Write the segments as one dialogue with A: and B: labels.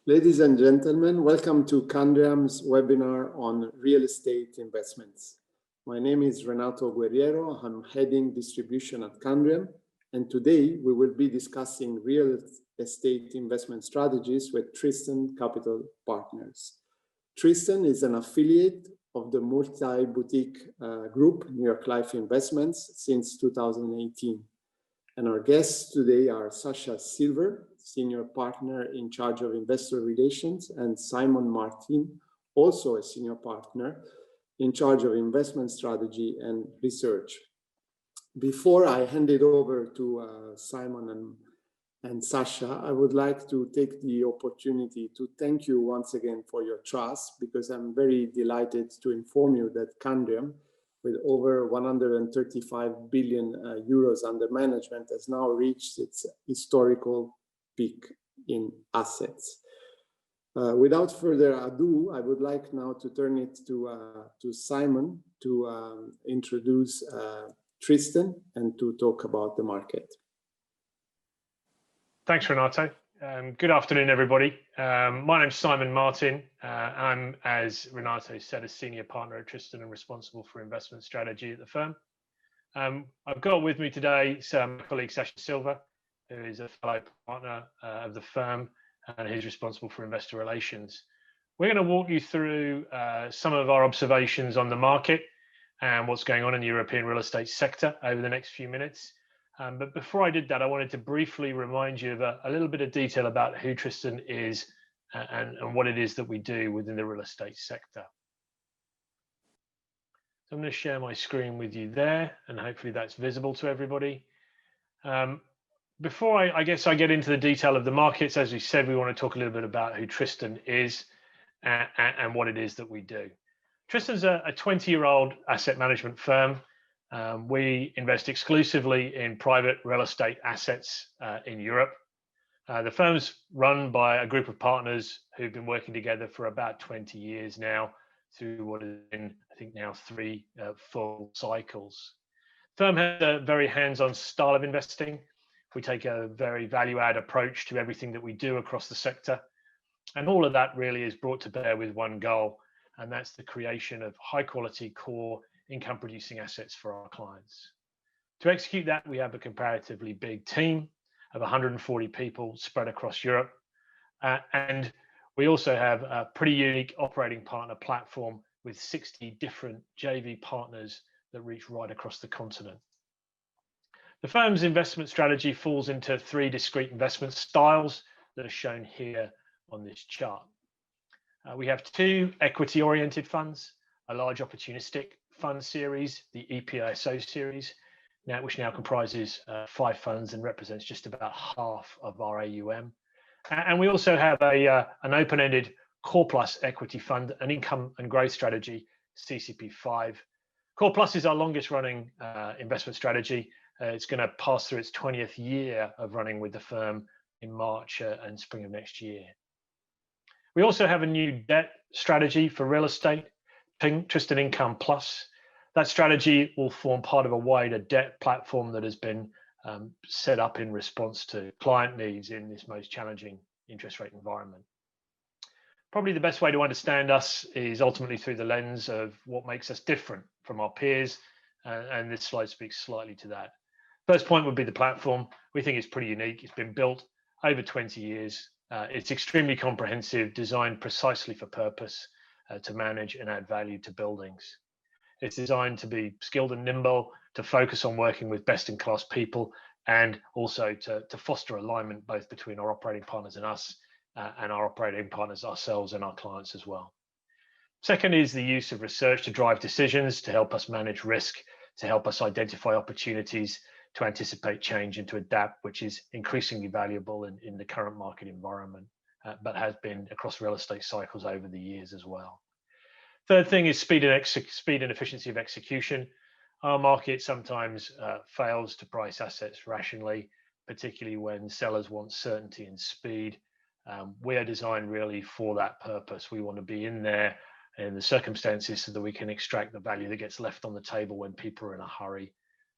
A: Ladies and gentlemen, welcome to Candriam's webinar on real estate investments. My name is Renato Guerriero. I'm heading distribution at Candriam, and today we will be discussing real estate investment strategies with Tristan Capital Partners. Tristan is an affiliate of the multi-boutique group New York Life Investments since 2018. And our guests today are Sasha Silver, Senior Partner in charge of Investor Relations, and Simon Martin, also a Senior Partner in charge of Investment Strategy and Research. Before I hand it over to Simon and Sasha, I would like to take the opportunity to thank you once again for your trust, because I'm very delighted to inform you that Candriam, with over 135 billion euros under management, has now reached its historical peak in assets. Without further ado, I would like now to turn it to Simon to introduce Tristan and to talk about the market.
B: Thanks, Renato. Good afternoon, everybody. My name's Simon Martin. I'm, as Renato said, a senior partner at Tristan and responsible for investment strategy at the firm. I've got with me today my colleague Sasha Silva, who is a fellow partner of the firm, and he's responsible for investor relations. We're going to walk you through some of our observations on the market and what's going on in the European real estate sector over the next few minutes. But before I did that, I wanted to briefly remind you of a little bit of detail about who Tristan is and what it is that we do within the real estate sector. So I'm going to share my screen with you there, and hopefully that's visible to everybody. Before I get into the detail of the markets, as we said, we want to talk a little bit about who Tristan is and what it is that we do. Tristan's a 20-year-old asset management firm. We invest exclusively in private real estate assets in Europe. The firm's run by a group of partners who've been working together for about 20 years now, through what has been, I think now, 3 full cycles. The firm has a very hands-on style of investing. We take a very value-add approach to everything that we do across the sector. And all of that really is brought to bear with one goal, and that's the creation of high-quality core income-producing assets for our clients. To execute that, we have a comparatively big team of 140 people spread across Europe. And we also have a pretty unique operating partner platform with 60 different JV partners that reach right across the continent. The firm's investment strategy falls into 3 discrete investment styles that are shown here on this chart. We have 2 equity-oriented funds, a large opportunistic fund series, the EPISO series, which now comprises 5 funds and represents just about half of our AUM. And we also have an open-ended Core Plus equity fund, an income and growth strategy, CCP5. Core Plus is our longest running investment strategy. It's going to pass through its 20th year of running with the firm in March and spring of next year. We also have a new debt strategy for real estate, Tristan Income Plus. That strategy will form part of a wider debt platform that has been set up in response to client needs in this most challenging interest rate environment. Probably the best way to understand us is ultimately through the lens of what makes us different from our peers, and this slide speaks slightly to that. First point would be the platform. We think it's pretty unique. It's been built over 20 years. It's extremely comprehensive, designed precisely for purpose to manage and add value to buildings. It's designed to be skilled and nimble, to focus on working with best-in-class people, and also to foster alignment both between our operating partners and us, and our operating partners ourselves and our clients as well. Second is the use of research to drive decisions, to help us manage risk, to help us identify opportunities, to anticipate change and to adapt, which is increasingly valuable in the current market environment, but has been across real estate cycles over the years as well. Third thing is speed and efficiency of execution. Our market sometimes fails to price assets rationally, particularly when sellers want certainty and speed. We are designed really for that purpose. We want to be in there in the circumstances so that we can extract the value that gets left on the table when people are in a hurry.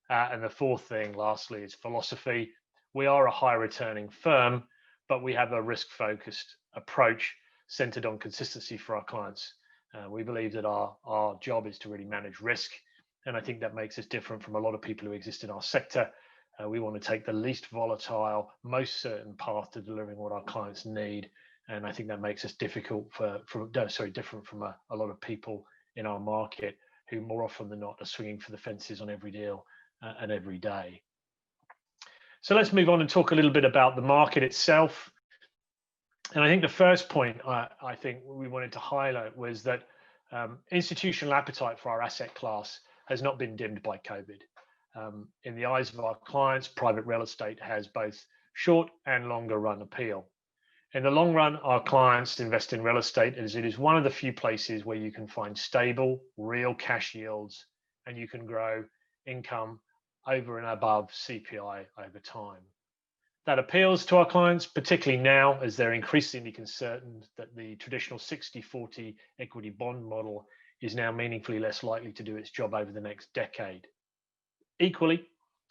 B: And the fourth thing, lastly, is philosophy. We are a high returning firm, but we have a risk-focused approach centered on consistency for our clients. We believe that our job is to really manage risk, and I think that makes us different from a lot of people who exist in our sector. We want to take the least volatile, most certain path to delivering what our clients need, and I think that makes us different from a lot of people in our market who more often than not are swinging for the fences on every deal and every day. So let's move on and talk a little bit about the market itself. And I think the first point I think we wanted to highlight was that institutional appetite for our asset class has not been dimmed by COVID. In the eyes of our clients, private real estate has both short and longer run appeal. In the long run, our clients invest in real estate as it is one of the few places where you can find stable, real cash yields, and you can grow income over and above CPI over time. That appeals to our clients, particularly now as they're increasingly concerned that the traditional 60-40 equity bond model is now meaningfully less likely to do its job over the next decade. Equally,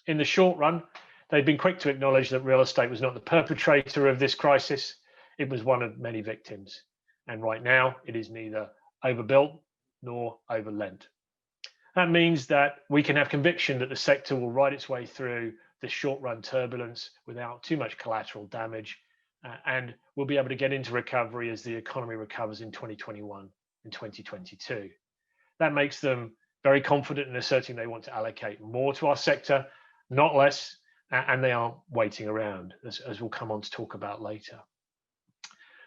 B: in the short run, they've been quick to acknowledge that real estate was not the perpetrator of this crisis. It was one of many victims. And right now, it is neither overbuilt nor overlent. That means that we can have conviction that the sector will ride its way through the short-run turbulence without too much collateral damage, and we'll be able to get into recovery as the economy recovers in 2021 and 2022. That makes them very confident in asserting they want to allocate more to our sector, not less, and they aren't waiting around, as we'll come on to talk about later.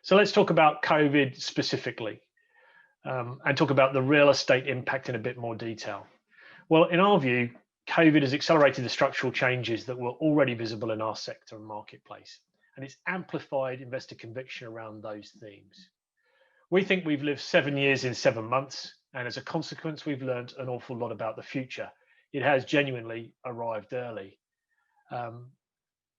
B: So let's talk about COVID specifically, and talk about the real estate impact in a bit more detail. Well, in our view, COVID has accelerated the structural changes that were already visible in our sector and marketplace, and it's amplified investor conviction around those themes. We think we've lived 7 years in 7 months, and as a consequence, we've learned an awful lot about the future. It has genuinely arrived early.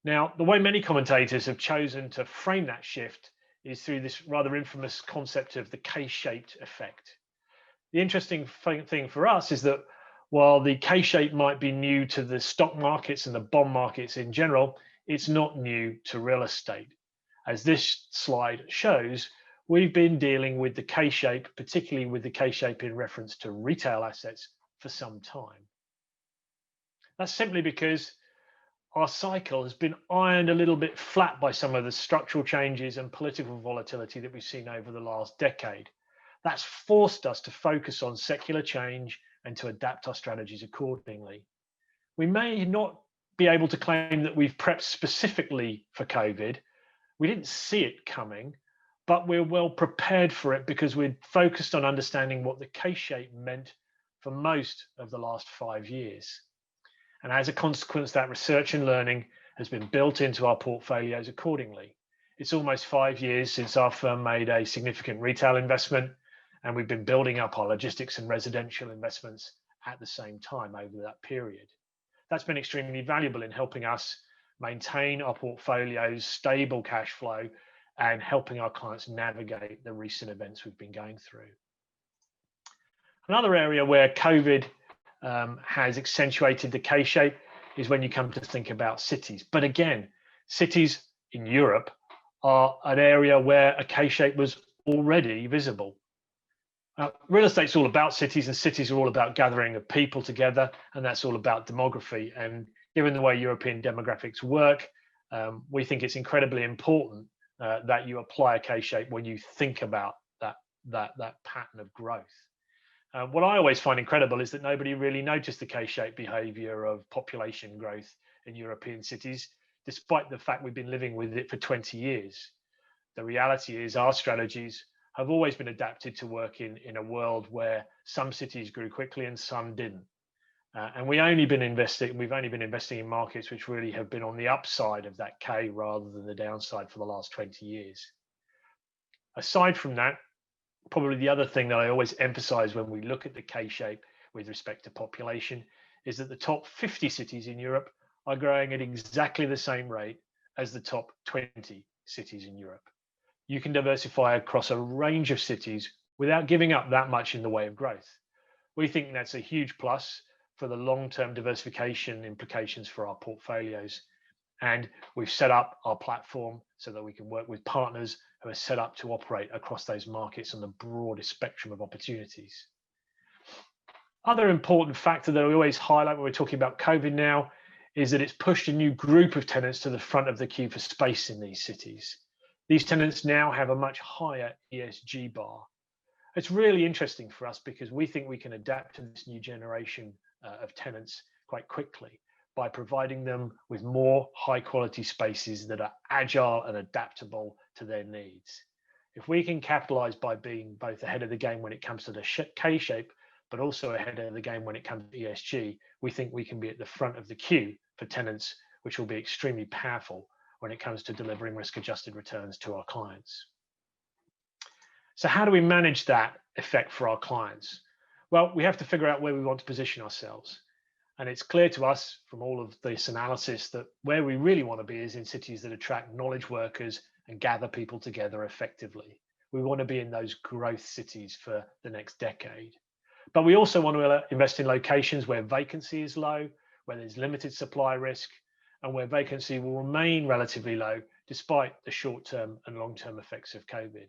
B: Now, the way many commentators have chosen to frame that shift is through this rather infamous concept of the K-shaped effect. The interesting thing for us is that while the K-shape might be new to the stock markets and the bond markets in general, it's not new to real estate. As this slide shows, we've been dealing with the K-shape, particularly with the K-shape in reference to retail assets, for some time. That's simply because our cycle has been ironed a little bit flat by some of the structural changes and political volatility that we've seen over the last decade. That's forced us to focus on secular change and to adapt our strategies accordingly. We may not be able to claim that we've prepped specifically for COVID. We didn't see it coming, but we're well prepared for it because we're focused on understanding what the K-shape meant for most of the last 5 years. And as a consequence, that research and learning has been built into our portfolios accordingly. It's almost 5 years since our firm made a significant retail investment, and we've been building up our logistics and residential investments at the same time over that period. That's been extremely valuable in helping us maintain our portfolio's stable cash flow and helping our clients navigate the recent events we've been going through. Another area where COVID has accentuated the K-shape is when you come to think about cities. But again, cities in Europe are an area where a K-shape was already visible. Real estate's all about cities, and cities are all about gathering of people together, and that's all about demography. And given the way European demographics work, we think it's incredibly important that you apply a K-shape when you think about that pattern of growth. What I always find incredible is that nobody really noticed the K-shaped behavior of population growth in European cities, despite the fact we've been living with it for 20 years. The reality is our strategies have always been adapted to work in a world where some cities grew quickly and some didn't. And we've only been investing in markets which really have been on the upside of that K rather than the downside for the last 20 years. Aside from that, probably the other thing that I always emphasize when we look at the K-shape with respect to population is that the top 50 cities in Europe are growing at exactly the same rate as the top 20 cities in Europe. You can diversify across a range of cities without giving up that much in the way of growth. We think that's a huge plus for the long-term diversification implications for our portfolios. And we've set up our platform so that we can work with partners who are set up to operate across those markets on the broadest spectrum of opportunities. Other important factor that we always highlight when we're talking about COVID now is that it's pushed a new group of tenants to the front of the queue for space in these cities. These tenants now have a much higher ESG bar. It's really interesting for us because we think we can adapt to this new generation of tenants quite quickly by providing them with more high quality spaces that are agile and adaptable to their needs. If we can capitalize by being both ahead of the game when it comes to the K-shape, but also ahead of the game when it comes to ESG, we think we can be at the front of the queue for tenants, which will be extremely powerful when it comes to delivering risk-adjusted returns to our clients. So how do we manage that effect for our clients? Well, we have to figure out where we want to position ourselves. And it's clear to us from all of this analysis that where we really want to be is in cities that attract knowledge workers and gather people together effectively. We want to be in those growth cities for the next decade. But we also want to invest in locations where vacancy is low, where there's limited supply risk, and where vacancy will remain relatively low despite the short-term and long-term effects of COVID.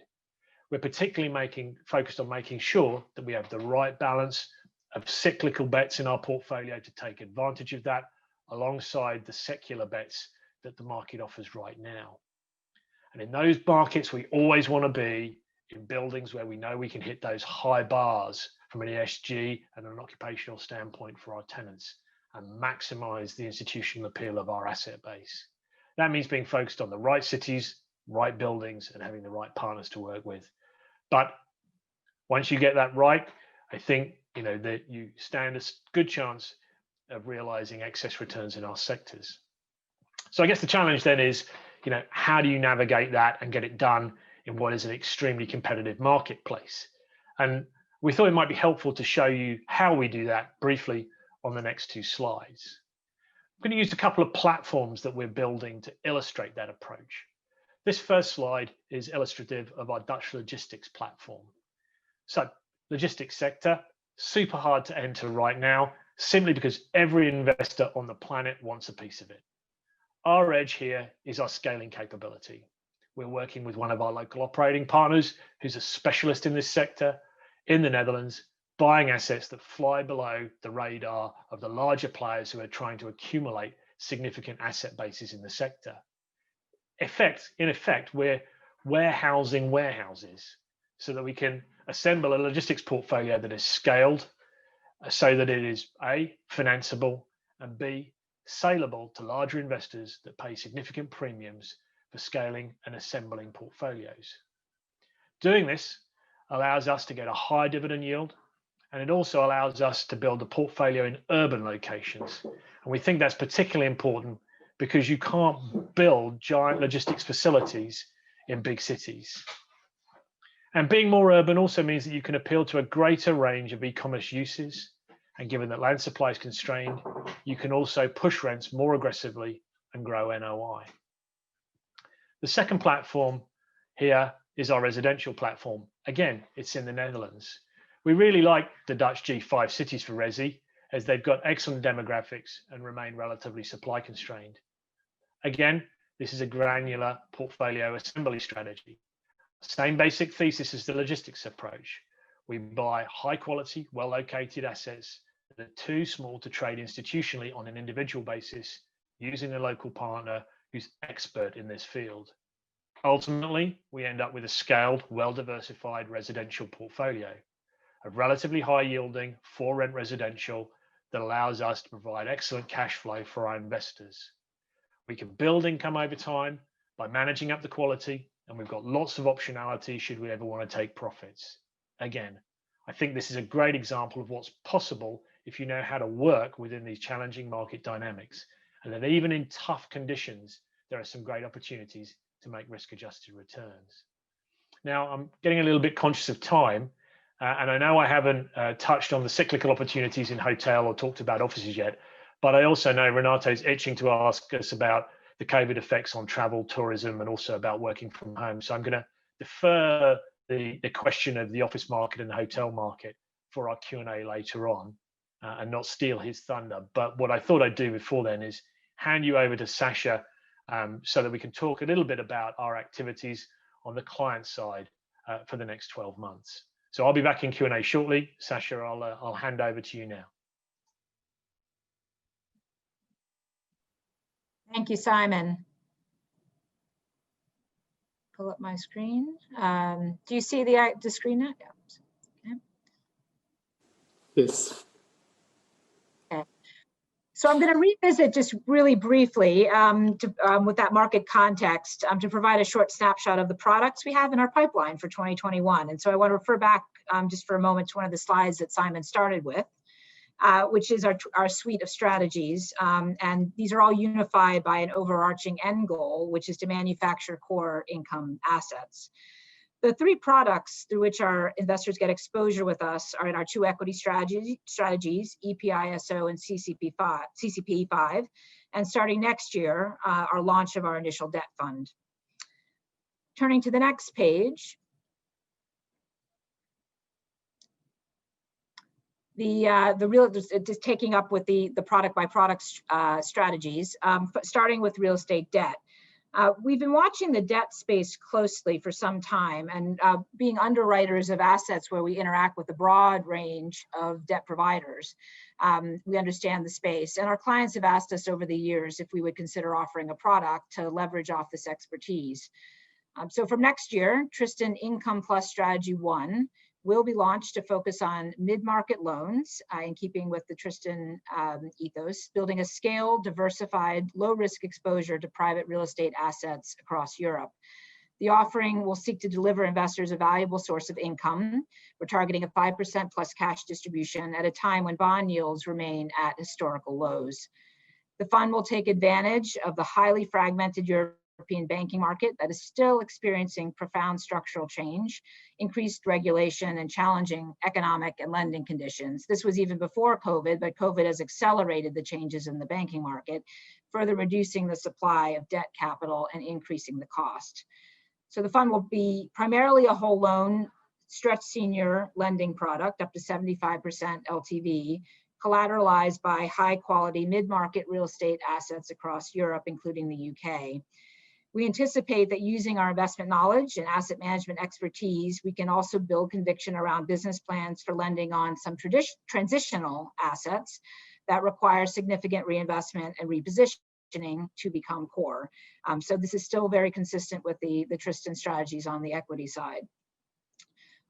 B: We're particularly focused on making sure that we have the right balance of cyclical bets in our portfolio to take advantage of that, alongside the secular bets that the market offers right now. And in those markets, we always want to be in buildings where we know we can hit those high bars from an ESG and an occupational standpoint for our tenants and maximize the institutional appeal of our asset base. That means being focused on the right cities, right buildings, and having the right partners to work with. But once you get that right, I think that you stand a good chance of realizing excess returns in our sectors. So I guess the challenge then is, how do you navigate that and get it done in what is an extremely competitive marketplace? And we thought it might be helpful to show you how we do that briefly on the next two slides. I'm going to use a couple of platforms that we're building to illustrate that approach. This first slide is illustrative of our Dutch logistics platform. So, logistics sector, super hard to enter right now, simply because every investor on the planet wants a piece of it. Our edge here is our scaling capability. We're working with one of our local operating partners who's a specialist in this sector in the Netherlands, buying assets that fly below the radar of the larger players who are trying to accumulate significant asset bases in the sector. In effect, we're warehousing warehouses so that we can assemble a logistics portfolio that is scaled so that it is A, financeable, and B, saleable to larger investors that pay significant premiums for scaling and assembling portfolios. Doing this allows us to get a high dividend yield, and it also allows us to build a portfolio in urban locations. And we think that's particularly important because you can't build giant logistics facilities in big cities. And being more urban also means that you can appeal to a greater range of e-commerce uses. And given that land supply is constrained, you can also push rents more aggressively and grow NOI. The second platform here is our residential platform. Again, it's in the Netherlands. We really like the Dutch G5 cities for resi, as they've got excellent demographics and remain relatively supply constrained. Again, this is a granular portfolio assembly strategy. Same basic thesis as the logistics approach. We buy high quality, well-located assets that are too small to trade institutionally on an individual basis, using a local partner who's expert in this field. Ultimately, we end up with a scaled, well-diversified residential portfolio of relatively high yielding for rent residential that allows us to provide excellent cash flow for our investors. We can build income over time by managing up the quality, and we've got lots of optionality should we ever want to take profits. Again, I think this is a great example of what's possible if you know how to work within these challenging market dynamics, and that even in tough conditions, there are some great opportunities to make risk-adjusted returns. Now, I'm getting a little bit conscious of time, and I know I haven't touched on the cyclical opportunities in hotel or talked about offices yet, but I also know Renato's itching to ask us about the COVID effects on travel, tourism, and also about working from home. So I'm going to defer the question of the office market and the hotel market for our Q&A later on and not steal his thunder. But what I thought I'd do before then is hand you over to Sasha so that we can talk a little bit about our activities on the client side for the next 12 months. So I'll be back in Q&A shortly. Sasha, I'll hand over to you now.
C: Thank you, Simon. Pull up my screen. Do you see the screen now? Yeah. Okay.
A: Yes.
C: Okay. So I'm going to revisit just really briefly with that market context to provide a short snapshot of the products we have in our pipeline for 2021. And so I want to refer back just for a moment to one of the slides that Simon started with, which is our suite of strategies. And these are all unified by an overarching end goal, which is to manufacture core income assets. The three products through which our investors get exposure with us are in our two equity strategies, EPISO and CCP5, and starting next year, our launch of our initial debt fund. Turning to the next page, just taking up with the product by product strategies, starting with real estate debt. We've been watching the debt space closely for some time, and being underwriters of assets where we interact with a broad range of debt providers, we understand the space. And our clients have asked us over the years if we would consider offering a product to leverage off this expertise. So from next year, Tristan Income Plus Strategy 1 will be launched to focus on mid-market loans in keeping with the Tristan ethos, building a scaled, diversified, low-risk exposure to private real estate assets across Europe. The offering will seek to deliver investors a valuable source of income. We're targeting a 5% plus cash distribution at a time when bond yields remain at historical lows. The fund will take advantage of the highly fragmented European banking market that is still experiencing profound structural change, increased regulation, and challenging economic and lending conditions. This was even before COVID, but COVID has accelerated the changes in the banking market, further reducing the supply of debt capital and increasing the cost. So the fund will be primarily a whole loan stretch senior lending product up to 75% LTV, collateralized by high quality mid-market real estate assets across Europe, including the UK. We anticipate that using our investment knowledge and asset management expertise, we can also build conviction around business plans for lending on some transitional assets that require significant reinvestment and repositioning to become core. So this is still very consistent with the Tristan strategies on the equity side.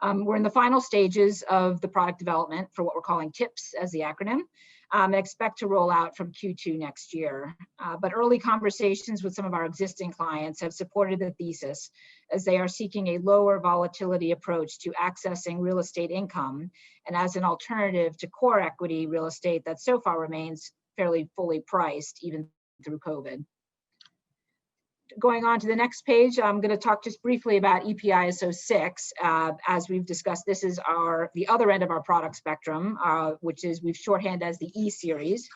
C: We're in the final stages of the product development for what we're calling TIPS as the acronym, and expect to roll out from Q2 next year. But early conversations with some of our existing clients have supported the thesis as they are seeking a lower volatility approach to accessing real estate income and as an alternative to core equity real estate that so far remains fairly fully priced even through COVID. Going on to the next page, I'm going to talk just briefly about EPISO 6. As we've discussed, this is the other end of our product spectrum, which is we've shorthand as the E series.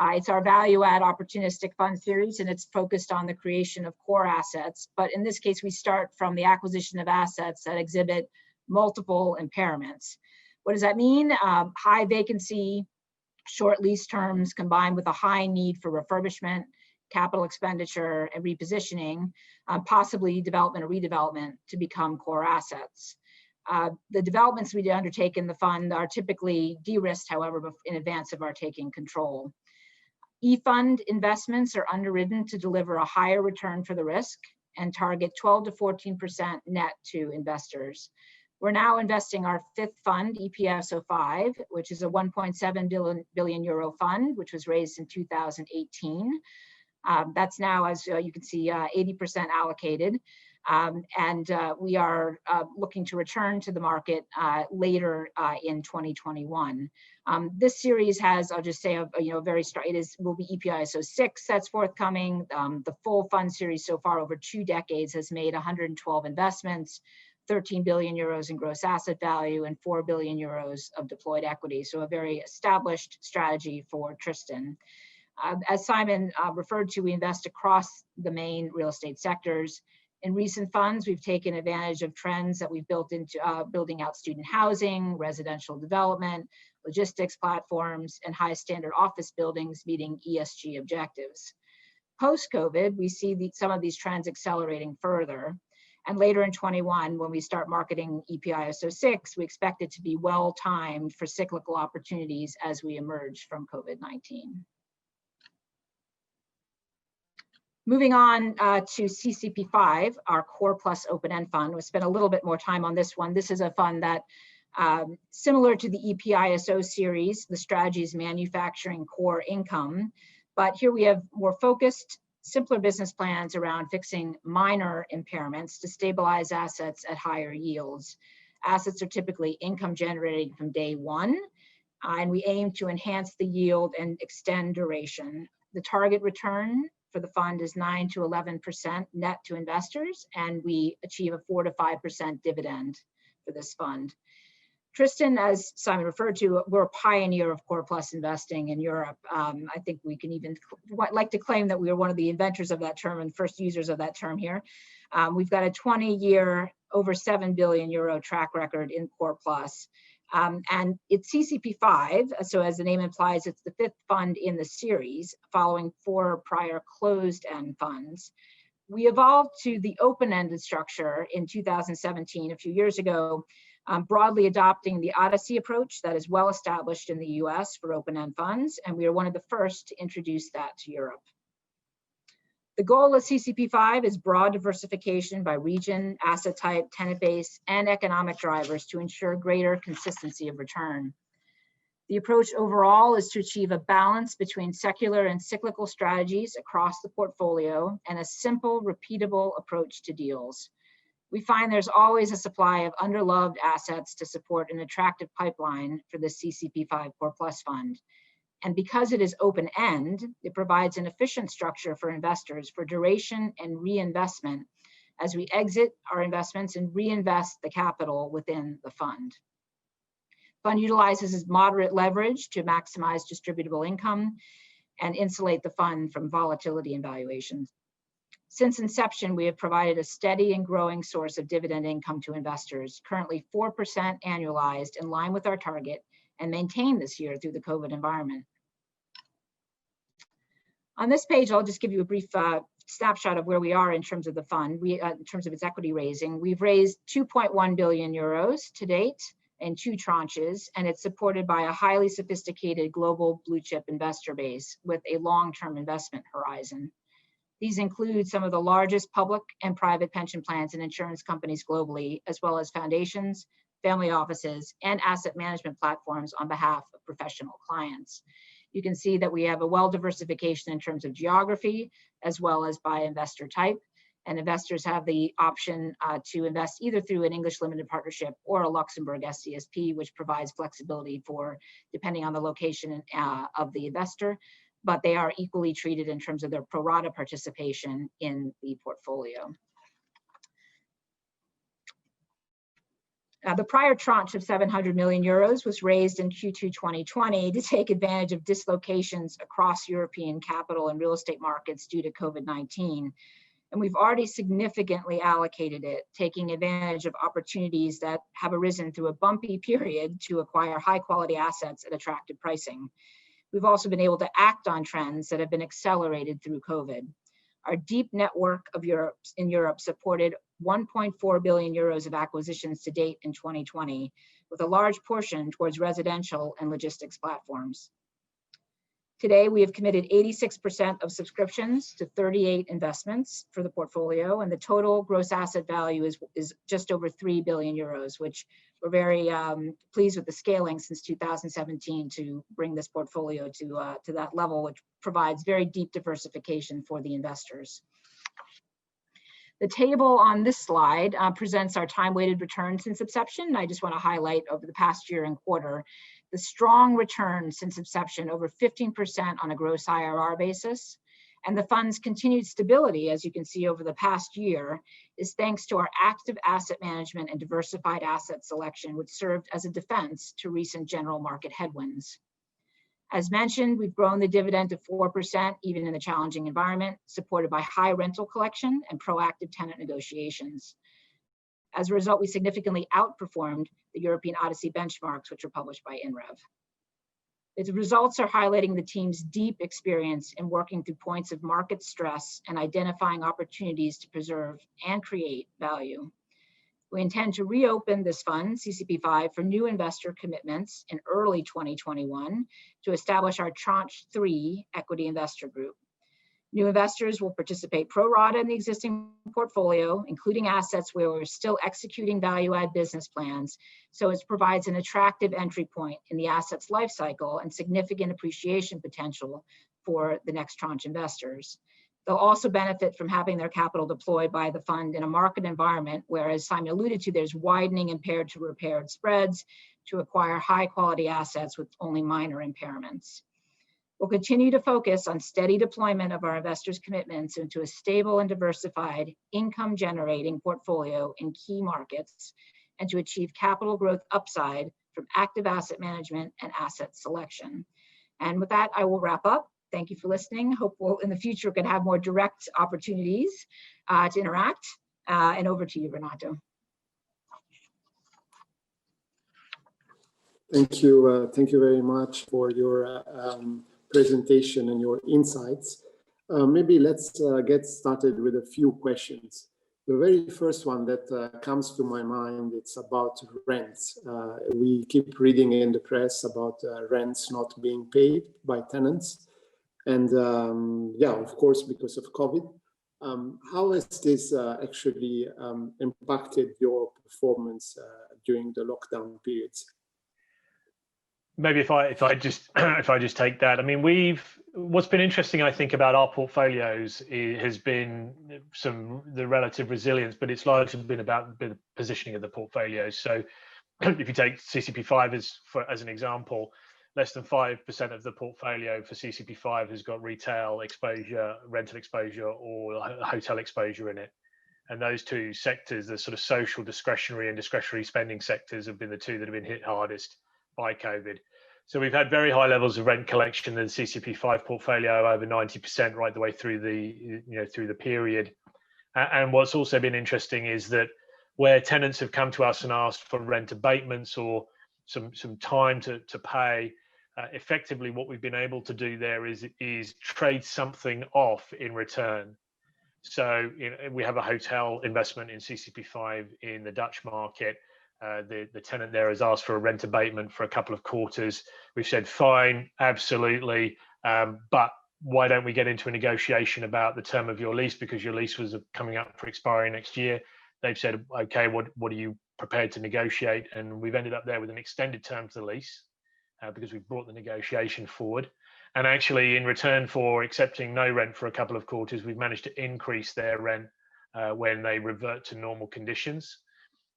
C: It's our value add opportunistic fund series, and it's focused on the creation of core assets. But in this case, we start from the acquisition of assets that exhibit multiple impairments. What does that mean? High vacancy, short lease terms combined with a high need for refurbishment, capital expenditure, and repositioning, possibly development or redevelopment to become core assets. The developments we undertake in the fund are typically de-risked, however, in advance of our taking control. E-fund investments are underwritten to deliver a higher return for the risk and target 12 to 14% net to investors. We're now investing our fifth fund, EPISO 5, which is a 1.7 billion euro fund, which was raised in 2018. That's now, as you can see, 80% allocated. And we are looking to return to the market later in 2021. This series has, I'll just say, will be EPISO 6 that's forthcoming. The full fund series so far over 2 decades has made 112 investments, 13 billion euros in gross asset value, and 4 billion euros of deployed equity. So a very established strategy for Tristan. As Simon referred to, we invest across the main real estate sectors. In recent funds, we've taken advantage of trends that we've built into building out student housing, residential development, logistics platforms, and high standard office buildings meeting ESG objectives. Post-COVID, we see some of these trends accelerating further. And later in 21, when we start marketing EPISO 6, we expect it to be well-timed for cyclical opportunities as we emerge from COVID-19. Moving on to CCP5, our Core Plus Open-End Fund. We'll spend a little bit more time on this one. This is a fund that, similar to the EPISO series, the strategy is manufacturing core income. But here we have more focused, simpler business plans around fixing minor impairments to stabilize assets at higher yields. Assets are typically income generating from day one, and we aim to enhance the yield and extend duration. The target return for the fund is 9 to 11% net to investors, and we achieve a 4 to 5% dividend for this fund. Tristan, as Simon referred to, we're a pioneer of core plus investing in Europe. I think we can even like to claim that we are one of the inventors of that term and first users of that term here. We've got a 20-year, over 7 billion euro track record in core plus. And it's CCP5, so as the name implies, it's the fifth fund in the series, following 4 prior closed-end funds. We evolved to the open-ended structure in 2017, a few years ago, broadly adopting the Odyssey approach that is well established in the US for open-end funds, and we are one of the first to introduce that to Europe. The goal of CCP5 is broad diversification by region, asset type, tenant base, and economic drivers to ensure greater consistency of return. The approach overall is to achieve a balance between secular and cyclical strategies across the portfolio and a simple, repeatable approach to deals. We find there's always a supply of underloved assets to support an attractive pipeline for the CCP5 Core Plus Fund. And because it is open-end, it provides an efficient structure for investors for duration and reinvestment as we exit our investments and reinvest the capital within the fund. Fund utilizes moderate leverage to maximize distributable income and insulate the fund from volatility and valuations. Since inception, we have provided a steady and growing source of dividend income to investors, currently 4% annualized, in line with our target, and maintained this year through the COVID environment. On this page, I'll just give you a brief snapshot of where we are in terms of the fund, in terms of its equity raising. We've raised 2.1 billion euros to date in 2 tranches, and it's supported by a highly sophisticated global blue chip investor base with a long-term investment horizon. These include some of the largest public and private pension plans and insurance companies globally, as well as foundations, family offices, and asset management platforms on behalf of professional clients. You can see that we have a well-diversification in terms of geography, as well as by investor type. And investors have the option to invest either through an English limited partnership or a Luxembourg SCSP, which provides flexibility for, depending on the location of the investor, but they are equally treated in terms of their pro rata participation in the portfolio. The prior tranche of 700 million euros was raised in Q2 2020 to take advantage of dislocations across European capital and real estate markets due to COVID-19. And we've already significantly allocated it, taking advantage of opportunities that have arisen through a bumpy period to acquire high quality assets at attractive pricing. We've also been able to act on trends that have been accelerated through COVID. Our deep network in Europe supported 1.4 billion euros of acquisitions to date in 2020, with a large portion towards residential and logistics platforms. Today, we have committed 86% of subscriptions to 38 investments for the portfolio, and the total gross asset value is just over 3 billion euros, which we're very pleased with the scaling since 2017 to bring this portfolio to that level, which provides very deep diversification for the investors. The table on this slide presents our time-weighted return since inception. I just want to highlight over the past year and quarter, the strong return since inception, over 15% on a gross IRR basis. And the fund's continued stability, as you can see over the past year, is thanks to our active asset management and diversified asset selection, which served as a defense to recent general market headwinds. As mentioned, we've grown the dividend to 4%, even in the challenging environment, supported by high rental collection and proactive tenant negotiations. As a result, we significantly outperformed the European Odyssey benchmarks, which were published by INREV. Its results are highlighting the team's deep experience in working through points of market stress and identifying opportunities to preserve and create value. We intend to reopen this fund, CCP5, for new investor commitments in early 2021 to establish our Tranche 3 equity investor group. New investors will participate pro rata in the existing portfolio, including assets where we're still executing value-add business plans, so it provides an attractive entry point in the asset's life cycle and significant appreciation potential for the next tranche investors. They'll also benefit from having their capital deployed by the fund in a market environment where, as Simon alluded to, there's widening impaired to repaired spreads to acquire high-quality assets with only minor impairments. We'll continue to focus on steady deployment of our investors' commitments into a stable and diversified income-generating portfolio in key markets, and to achieve capital growth upside from active asset management and asset selection. And with that, I will wrap up. Thank you for listening. Hope we'll, in the future, can have more direct opportunities to interact. And over to you, Renato.
A: Thank you very much for your presentation and your insights. Maybe let's get started with a few questions. The very first one that comes to my mind, it's about rents. We keep reading in the press about rents not being paid by tenants. And yeah, of course, because of COVID. How has this actually impacted your performance during the lockdown periods?
B: Maybe if I just take that. I mean, what's been interesting, I think, about our portfolios has been the relative resilience, but it's largely been about the positioning of the portfolios. So if you take CCP5 as an example, less than 5% of the portfolio for CCP5 has got retail exposure, rental exposure, or hotel exposure in it. And those two sectors, the sort of social discretionary and discretionary spending sectors, have been the two that have been hit hardest by COVID. So we've had very high levels of rent collection in the CCP5 portfolio, over 90% right the way through the period. And what's also been interesting is that where tenants have come to us and asked for rent abatements or some time to pay, effectively what we've been able to do there is trade something off in return. So we have a hotel investment in CCP5 in the Dutch market. The tenant there has asked for a rent abatement for a couple of quarters. We've said, fine, absolutely, but why don't we get into a negotiation about the term of your lease, because your lease was coming up for expiry next year. They've said, okay, what are you prepared to negotiate? And we've ended up there with an extended term to the lease because we've brought the negotiation forward. And actually, in return for accepting no rent for a couple of quarters, we've managed to increase their rent when they revert to normal conditions.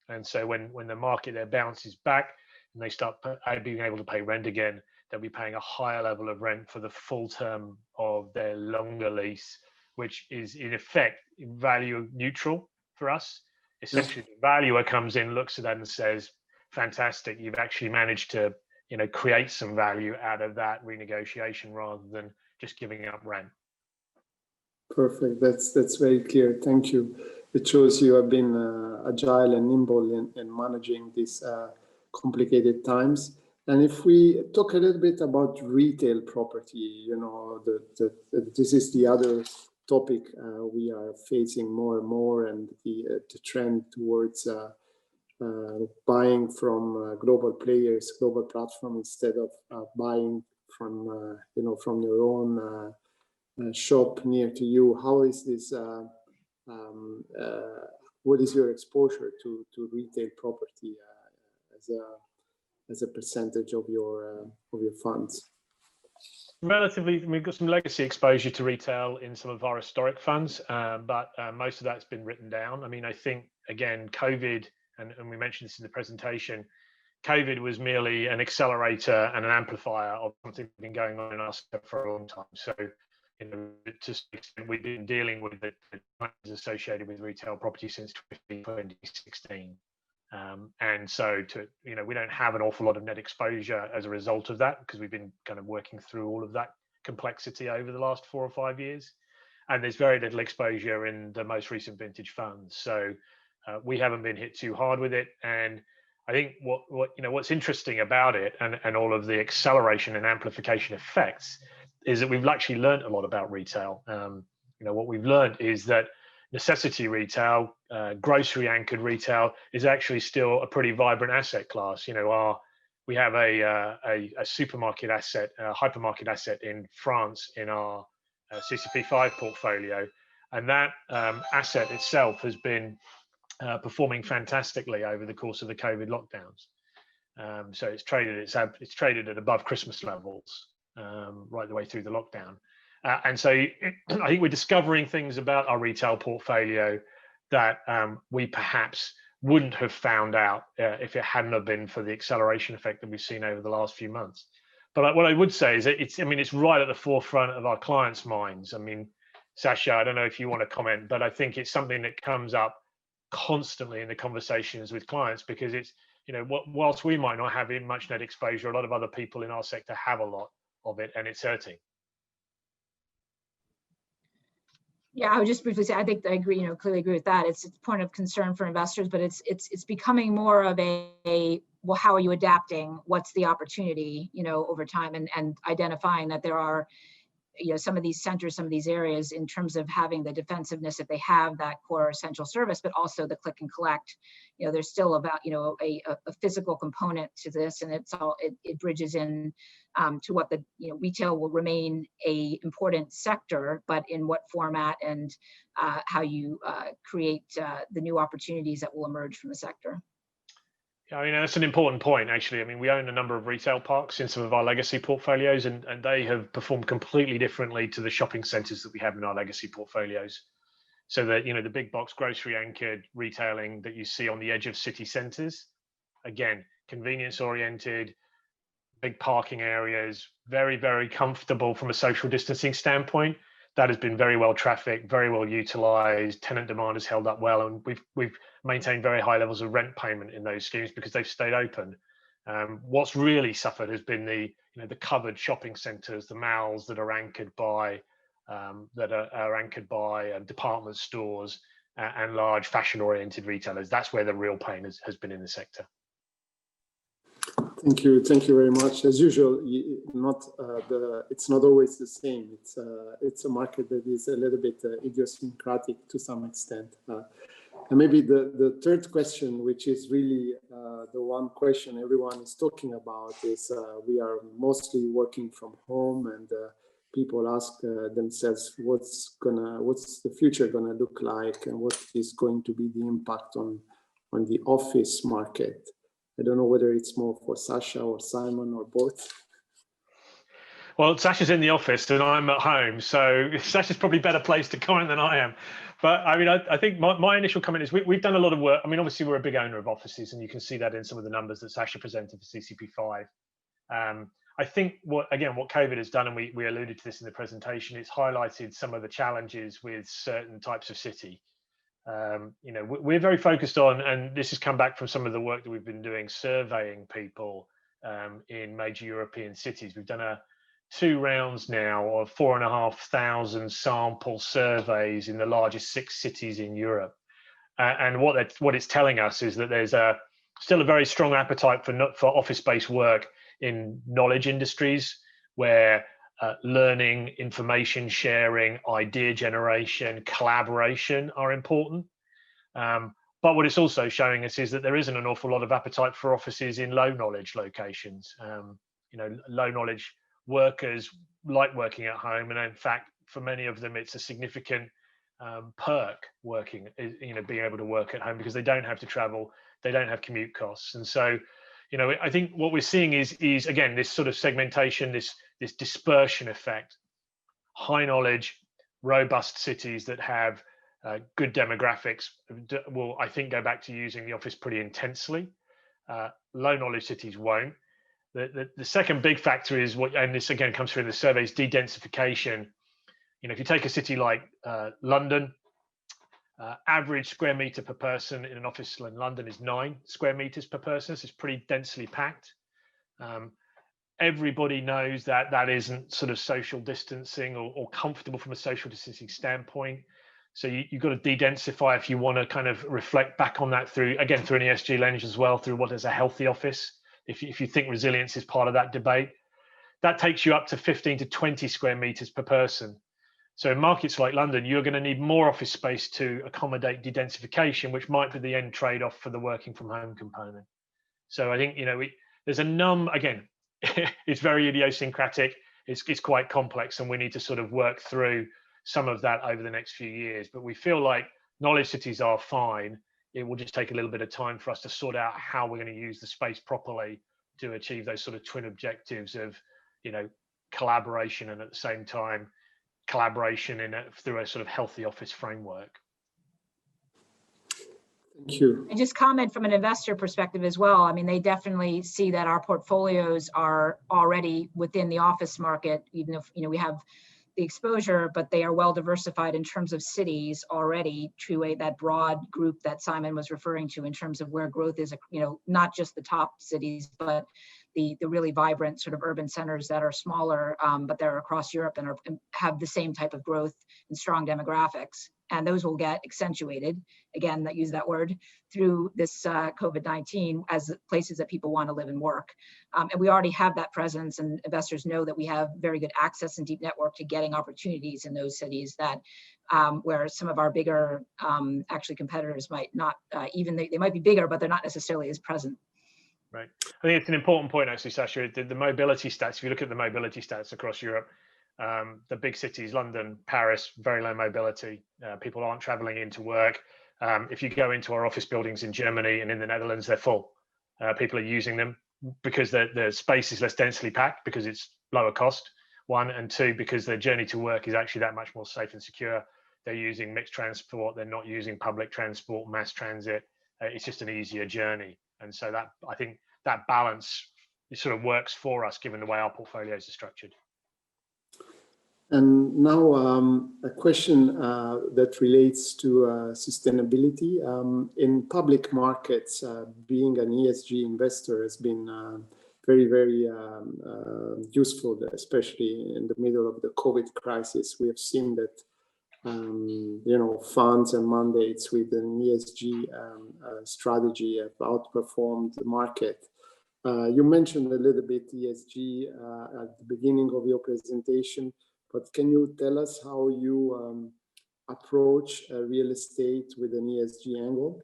B: And so when the market there bounces back and they start being able to pay rent again, they'll be paying a higher level of rent for the full term of their longer lease, which is in effect value neutral for us. Essentially, the valuer comes in, looks at that and says, fantastic, you've actually managed to create some value out of that renegotiation rather than just giving up rent.
A: Perfect. That's very clear. Thank you. It shows you have been agile and nimble in managing these complicated times. And if we talk a little bit about retail property, this is the other topic we are facing more and more, and the trend towards buying from global players, global platforms, instead of buying from from your own shop near to you. How is this? What is your exposure to retail property as a percentage of your funds?
B: Relatively, we've got some legacy exposure to retail in some of our historic funds, but most of that's been written down. I mean, I think, again, COVID, and we mentioned this in the presentation, COVID was merely an accelerator and an amplifier of something that's been going on in our sector for a long time. So, to some extent, we've been dealing with the challenges associated with retail property since 2016. And so we don't have an awful lot of net exposure as a result of that, because we've been kind of working through all of that complexity over the last 4 or 5 years. And there's very little exposure in the most recent vintage funds. So we haven't been hit too hard with it. And I think what's interesting about it, and all of the acceleration and amplification effects, is that we've actually learned a lot about retail. What we've learned is that necessity retail, grocery anchored retail, is actually still a pretty vibrant asset class. We have a supermarket asset, a hypermarket asset in France in our CCP5 portfolio, and that asset itself has been performing fantastically over the course of the COVID lockdowns. So it's traded at above Christmas levels right the way through the lockdown. And so I think we're discovering things about our retail portfolio that we perhaps wouldn't have found out if it hadn't have been for the acceleration effect that we've seen over the last few months. But what I would say is that it's right at the forefront of our clients' minds. I mean, Sasha, I don't know if you want to comment, but I think it's something that comes up constantly in the conversations with clients, because it's, whilst we might not have much net exposure, a lot of other people in our sector have a lot of it, and it's hurting.
C: Yeah, I would just briefly say, I think I agree, clearly agree with that. It's a point of concern for investors, but it's becoming more of a well, how are you adapting? What's the opportunity, over time, and identifying that there are, some of these centers, some of these areas, in terms of having the defensiveness that they have, that core essential service, but also the click and collect. There's still about, a physical component to this, and it bridges in to what the, retail will remain a important sector, but in what format and how you create the new opportunities that will emerge from the sector.
B: Yeah, I mean, that's an important point, actually. I mean, we own a number of retail parks in some of our legacy portfolios, and they have performed completely differently to the shopping centres that we have in our legacy portfolios. So that, the big box grocery anchored retailing that you see on the edge of city centres, again, convenience oriented, big parking areas, very, very comfortable from a social distancing standpoint. That has been very well trafficked, very well utilised. Tenant demand has held up well, and we've maintained very high levels of rent payment in those schemes because they've stayed open. What's really suffered has been the covered shopping centres, the malls that are anchored by department stores and large fashion-oriented retailers. That's where the real pain has been in the sector.
A: Thank you very much. As usual, it's not always the same. It's a market that is a little bit idiosyncratic to some extent. And maybe the third question, which is really the one question everyone is talking about, is we are mostly working from home, and people ask themselves, what's the future gonna look like, and what is going to be the impact on the office market? I don't know whether it's more for Sasha or Simon or both.
B: Well, Sasha's in the office and I'm at home, so Sasha's probably better placed to comment than I am. But I mean, I think my initial comment is we've done a lot of work. I mean, obviously we're a big owner of offices, and you can see that in some of the numbers that Sasha presented for CCP5. I think what COVID has done, and we alluded to this in the presentation, it's highlighted some of the challenges with certain types of city. We're very focused on, and this has come back from some of the work that we've been doing, surveying people in major European cities. We've done 2 rounds now of 4,500 sample surveys in the largest 6 cities in Europe. And what it's telling us is that there's still a very strong appetite for office-based work in knowledge industries, where learning, information sharing, idea generation, collaboration are important. But what it's also showing us is that there isn't an awful lot of appetite for offices in low knowledge locations. Low knowledge workers like working at home, and in fact, for many of them, it's a significant perk working, being able to work at home, because they don't have to travel, they don't have commute costs. And so, I think what we're seeing is again, this sort of segmentation, this dispersion effect. High knowledge, robust cities that have good demographics will, I think, go back to using the office pretty intensely. Low knowledge cities won't. The second big factor is and this again comes through in the surveys, de-densification. If you take a city like London, average square meter per person in an office in London is 9 square meters per person. So it's pretty densely packed. Everybody knows that isn't sort of social distancing or comfortable from a social distancing standpoint. So you've got to de-densify if you want to kind of reflect back on that through, again, through an ESG lens as well, through what is a healthy office. If you think resilience is part of that debate, that takes you up to 15 to 20 square meters per person. So in markets like London, you're going to need more office space to accommodate de-densification, which might be the end trade-off for the working from home component. So I think, there's again, it's very idiosyncratic. It's quite complex, and we need to sort of work through some of that over the next few years. But we feel like knowledge cities are fine. It will just take a little bit of time for us to sort out how we're going to use the space properly to achieve those sort of twin objectives of, collaboration, and at the same time, collaboration through a sort of healthy office framework.
A: Thank you.
C: And just comment from an investor perspective as well. I mean, they definitely see that our portfolios are already within the office market, even if, we have the exposure, but they are well diversified in terms of cities already to that broad group that Simon was referring to in terms of where growth is, not just the top cities, but the really vibrant sort of urban centers that are smaller, but they're across Europe and have the same type of growth and strong demographics. And those will get accentuated, again, that use that word, through this COVID-19 as places that people want to live and work. And we already have that presence, and investors know that we have very good access and deep network to getting opportunities in those cities that where some of our bigger actually competitors might not, they might be bigger, but they're not necessarily as present.
B: Right. I think it's an important point, actually, Sasha. The mobility stats, if you look at the mobility stats across Europe, the big cities, London, Paris, very low mobility. People aren't traveling into work. If you go into our office buildings in Germany and in the Netherlands, they're full. People are using them because the space is less densely packed, because it's lower cost, one, and two, because their journey to work is actually that much more safe and secure. They're using mixed transport. They're not using public transport, mass transit. It's just an easier journey. And so that, I think that balance, it sort of works for us given the way our portfolios are structured.
A: And now a question that relates to sustainability. In public markets, being an ESG investor has been very, very useful, especially in the middle of the COVID crisis. We have seen that funds and mandates with an ESG strategy have outperformed the market. You mentioned a little bit ESG at the beginning of your presentation, but can you tell us how you approach real estate with an ESG angle?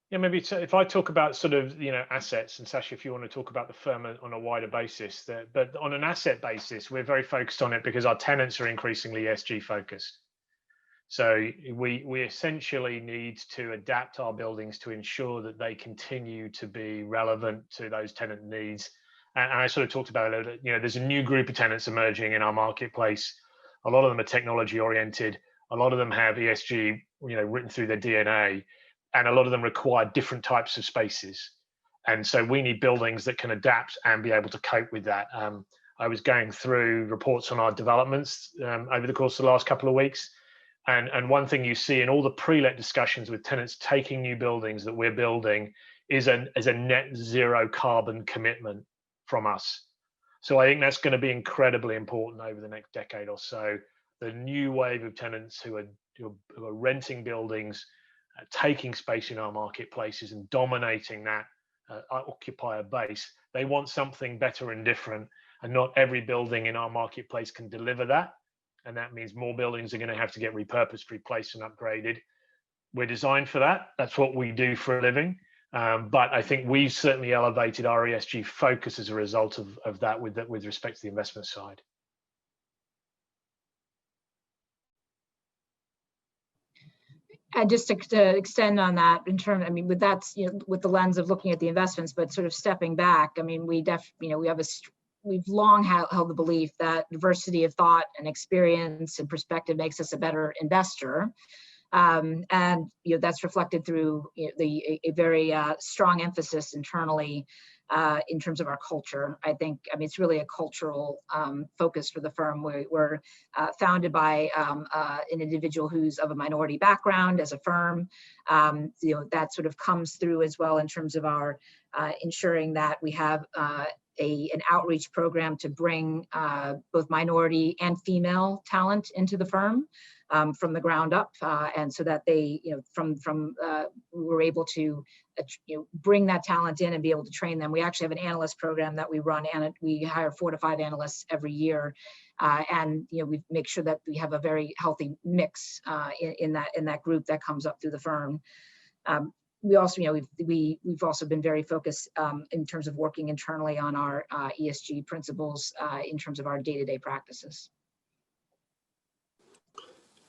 B: Yeah, maybe if I talk about sort of, assets, and Sasha, if you want to talk about the firm on a wider basis, but on an asset basis, we're very focused on it because our tenants are increasingly ESG focused. So we essentially need to adapt our buildings to ensure that they continue to be relevant to those tenant needs. And I sort of talked about it, there's a new group of tenants emerging in our marketplace. A lot of them are technology oriented. A lot of them have ESG, written through their DNA. And a lot of them require different types of spaces. And so we need buildings that can adapt and be able to cope with that. I was going through reports on our developments over the course of the last couple of weeks. And one thing you see in all the pre-let discussions with tenants taking new buildings that we're building is a net zero carbon commitment from us. So I think that's going to be incredibly important over the next decade or so. The new wave of tenants who are renting buildings, taking space in our marketplaces and dominating that occupier base, they want something better and different, and not every building in our marketplace can deliver that. And that means more buildings are going to have to get repurposed, replaced, and upgraded. We're designed for that. That's what we do for a living. But I think we've certainly elevated our ESG focus as a result of that with respect to the investment side.
C: And just to extend on that, with that's with the lens of looking at the investments, but sort of stepping back. I mean, we've long held the belief that diversity of thought and experience and perspective makes us a better investor. And that's reflected through a very strong emphasis internally in terms of our culture. It's really a cultural focus for the firm. We're founded by an individual who's of a minority background as a firm. That sort of comes through as well in terms of our ensuring that we have an outreach program to bring both minority and female talent into the firm from the ground up, and so that they, we were able to bring that talent in and be able to train them. We actually have an analyst program that we run, and we hire 4 to 5 analysts every year, and we make sure that we have a very healthy mix in that group that comes up through the firm. We also, we've also been very focused in terms of working internally on our ESG principles in terms of our day-to-day practices.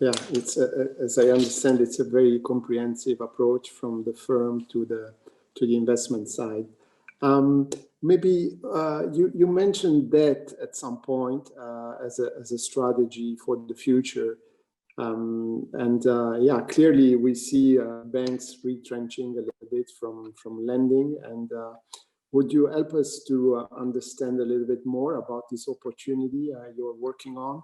A: Yeah, it's as I understand, it's a very comprehensive approach from the firm to the investment side. Maybe you mentioned debt at some point as a strategy for the future. Yeah, clearly we see banks retrenching a little bit from lending. And would you help us to understand a little bit more about this opportunity you're working on?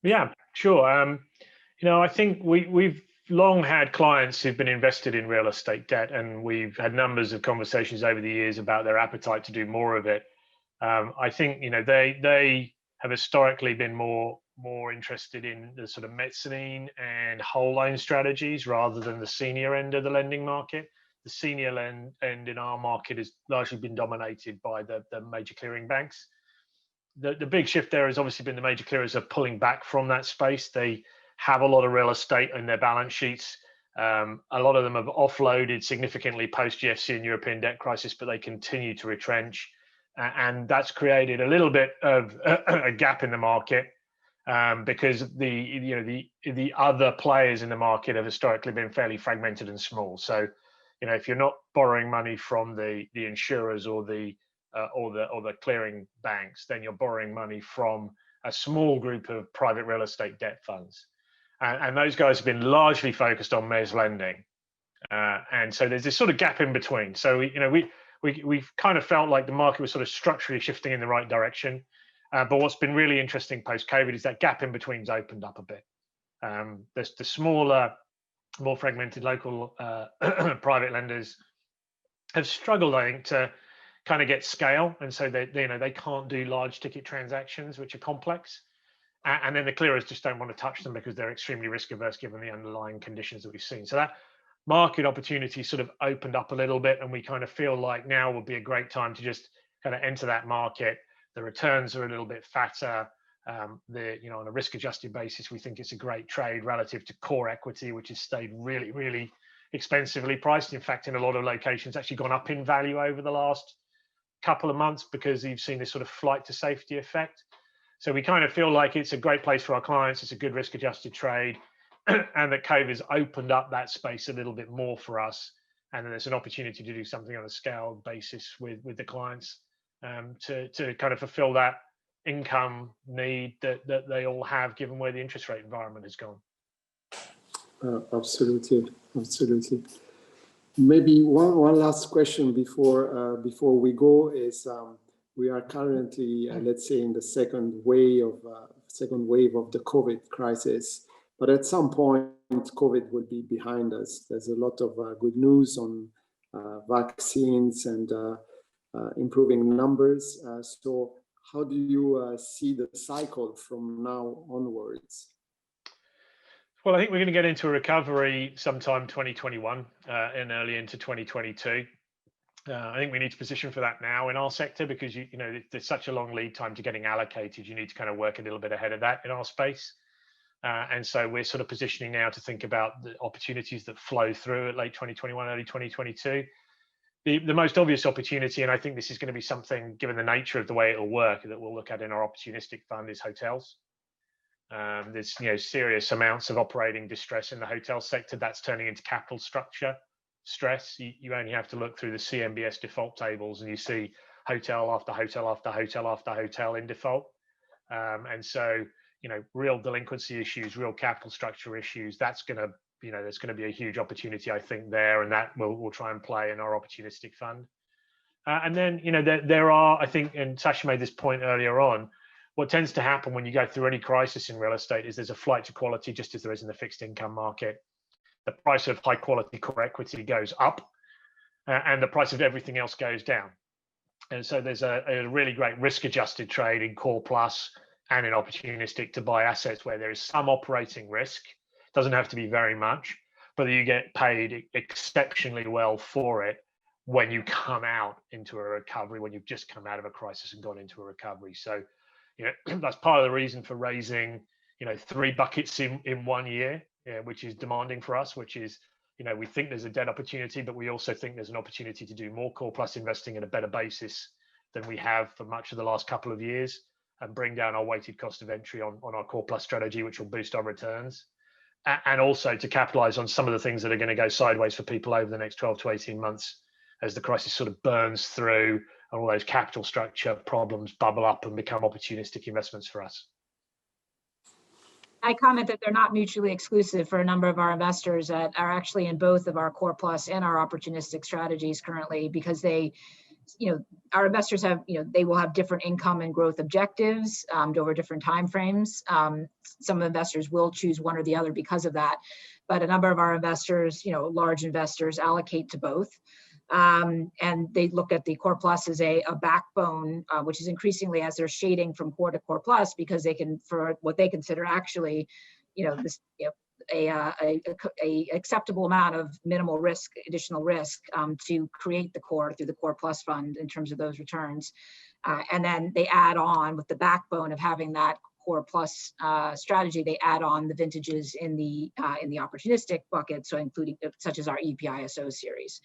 B: Yeah, sure. I think we've long had clients who've been invested in real estate debt, and we've had numbers of conversations over the years about their appetite to do more of it. I think they have historically been more interested in the sort of mezzanine and whole loan strategies rather than the senior end of the lending market. The senior end in our market has largely been dominated by the major clearing banks. The big shift there has obviously been the major clearers are pulling back from that space. They have a lot of real estate in their balance sheets. A lot of them have offloaded significantly post GFC and European debt crisis, but they continue to retrench. And that's created a little bit of a gap in the market because the other players in the market have historically been fairly fragmented and small. So, if you're not borrowing money from the insurers or the clearing banks, then you're borrowing money from a small group of private real estate debt funds. And those guys have been largely focused on mezz lending. And so there's this sort of gap in between. So, we've kind of felt like the market was sort of structurally shifting in the right direction. But what's been really interesting post-COVID is that gap in between's opened up a bit. There's the smaller, more fragmented local private lenders have struggled, I think, to kind of get scale, and so they can't do large ticket transactions which are complex, and then the clearers just don't want to touch them because they're extremely risk averse given the underlying conditions that we've seen. So that market opportunity sort of opened up a little bit, and we kind of feel like now would be a great time to just kind of enter that market. The returns are a little bit fatter. On a risk adjusted basis, we think it's a great trade relative to core equity, which has stayed really, really expensively priced. In fact, in a lot of locations, actually gone up in value over the last couple of months because you've seen this sort of flight to safety effect. So we kind of feel like it's a great place for our clients. It's a good risk adjusted trade, and that COVID has opened up that space a little bit more for us. And then there's an opportunity to do something on a scale basis with the clients to kind of fulfill that income need that they all have given where the interest rate environment has gone.
A: Absolutely. Maybe one last question before we go is we are currently let's say in the second wave of the COVID crisis, but at some point COVID will be behind us. There's a lot of good news on vaccines and improving numbers. So how do you see the cycle from now onwards?
B: Well, I think we're going to get into a recovery sometime 2021 and early into 2022. I think we need to position for that now in our sector because there's such a long lead time to getting allocated. You need to kind of work a little bit ahead of that in our space. And so we're sort of positioning now to think about the opportunities that flow through at late 2021, early 2022. The most obvious opportunity, and I think this is going to be something, given the nature of the way it'll work, that we'll look at in our opportunistic fund is hotels. There's serious amounts of operating distress in the hotel sector that's turning into capital structure stress. You only have to look through the CMBS default tables and you see hotel after hotel after hotel after hotel in default. And so real delinquency issues, real capital structure issues, there's going to be a huge opportunity, I think, there, and that we'll try and play in our opportunistic fund. And then there are, I think, and Sasha made this point earlier on, what tends to happen when you go through any crisis in real estate is there's a flight to quality, just as there is in the fixed income market. The price of high quality core equity goes up and the price of everything else goes down. And so there's a really great risk-adjusted trade in core plus and in opportunistic to buy assets where there is some operating risk. Doesn't have to be very much, but you get paid exceptionally well for it when you come out into a recovery, when you've just come out of a crisis and gone into a recovery. So, that's part of the reason for raising, 3 buckets in 1 year, which is demanding for us, which is, we think there's a debt opportunity, but we also think there's an opportunity to do more core plus investing at a better basis than we have for much of the last couple of years, and bring down our weighted cost of entry on our core plus strategy, which will boost our returns. And also to capitalize on some of the things that are going to go sideways for people over the next 12 to 18 months as the crisis sort of burns through and all those capital structure problems bubble up and become opportunistic investments for us.
C: I comment that they're not mutually exclusive for a number of our investors that are actually in both of our core plus and our opportunistic strategies currently, because they, our investors have, they will have different income and growth objectives over different timeframes. Some investors will choose one or the other because of that, but a number of our investors, large investors, allocate to both. And they look at the core plus as a backbone, which is increasingly as they're shading from core to core plus, because they can, for what they consider actually, this, a acceptable amount of minimal risk, additional risk, to create the core through the core plus fund in terms of those returns. And then they add on with the backbone of having that core plus strategy, they add on the vintages in the opportunistic bucket, so including such as our EPISO series.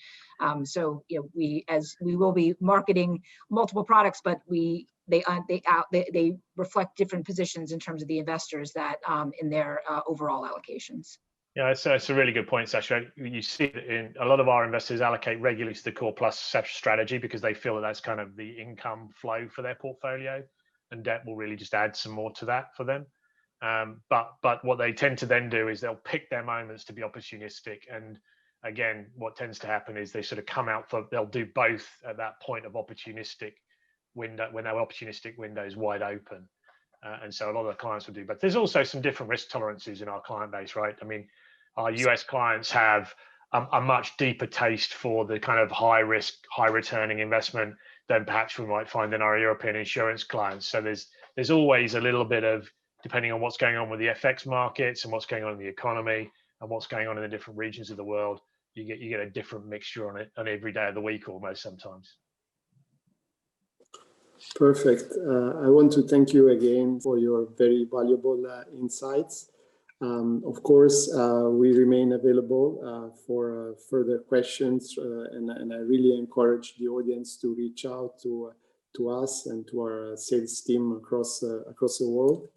C: So we will be marketing multiple products, but they reflect different positions in terms of the investors that in their overall allocations.
B: Yeah, it's a really good point, Sasha. You see that in a lot of our investors allocate regularly to the core plus strategy because they feel that that's kind of the income flow for their portfolio, and debt will really just add some more to that for them. But what they tend to then do is they'll pick their moments to be opportunistic. And again, what tends to happen is they sort of come out they'll do both at that point of opportunistic window, when their opportunistic window is wide open. And so a lot of the clients will do, but there's also some different risk tolerances in our client base, right? I mean, our US clients have a much deeper taste for the kind of high risk, high returning investment than perhaps we might find in our European insurance clients. So there's always a little bit of, depending on what's going on with the FX markets and what's going on in the economy and what's going on in the different regions of the world, you get a different mixture on every day of the week almost sometimes.
A: Perfect. I want to thank you again for your very valuable insights. Of course, we remain available for further questions, and I really encourage the audience to reach out to us and to our sales team across the world.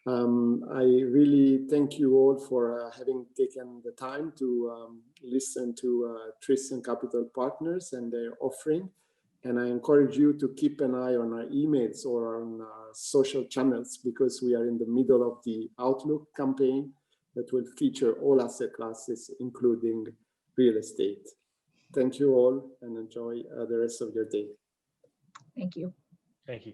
A: I really thank you all for having taken the time to listen to Tristan Capital Partners and their offering. And I encourage you to keep an eye on our emails or on our social channels, because we are in the middle of the Outlook campaign that will feature all asset classes, including real estate. Thank you all and enjoy the rest of your day.
C: Thank you.
B: Thank you.